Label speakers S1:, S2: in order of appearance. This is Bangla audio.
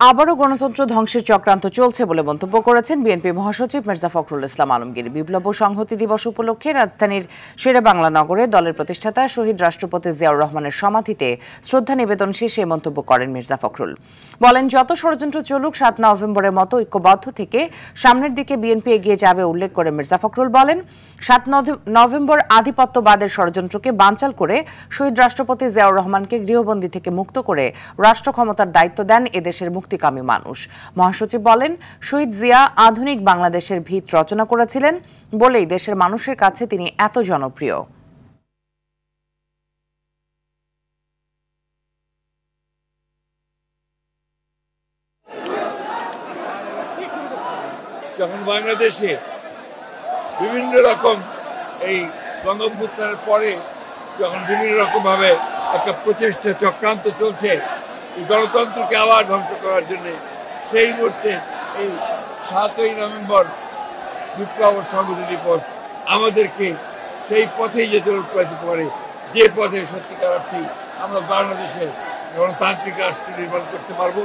S1: আবারও গণতন্ত্র ধ্বংসের চক্রান্ত চলছে বলে মন্তব্য করেছেন বিএনপি মহাসচিব মির্জা ফখরুল ইসলাম আলমগীর। বিপ্লব ও সংহতি দিবস উপলক্ষে রাজধানীর শেরেবাংলা নগরে দলের প্রতিষ্ঠাতা শহীদ রাষ্ট্রপতি জিয়াউর রহমানের সমাধিতে শ্রদ্ধা নিবেদন শেষে মন্তব্য করেন মির্জা ফখরুল। বলেন, যত ষড়যন্ত্র চলুক ৭ নভেম্বরের মতো ঐক্যবদ্ধ থেকে সামনের দিকে বিএনপি এগিয়ে যাবে উল্লেখ করে মির্জা ফখরুল বলেন, ৭ নভেম্বর আধিপত্যবাদের ষড়যন্ত্রকে বানচাল করে শহীদ রাষ্ট্রপতি জিয়াউর রহমানকে গৃহবন্দী থেকে মুক্ত করে রাষ্ট্র ক্ষমতার দায়িত্ব দেন এদেশের মুক্তিকামী মানুষ। মহাসচিব বলেন, শহীদ জিয়া আধুনিক বাংলাদেশের ভিত রচনা করেছিলেন বলেই দেশের মানুষের কাছে তিনি এত জনপ্রিয়।
S2: যখন বাংলাদেশে বিভিন্ন রকম এই গণঅভ্যুত্থানের পরে যখন বিভিন্ন রকম ভাবে একটা প্রচেষ্টা চক্রান্ত চলছে এই গণতন্ত্রকে আবার ধ্বংস করার জন্য, সেই মুহূর্তে এই ৭ই নভেম্বর বিপ্লব ও সংহতি দিবস আমাদেরকে সেই পথেই যেতে অনুপ্রাণিত করে, যে পথে সত্যিকার অর্থে আমরা বাংলাদেশে গণতান্ত্রিক রাষ্ট্র নির্মাণ করতে পারবো।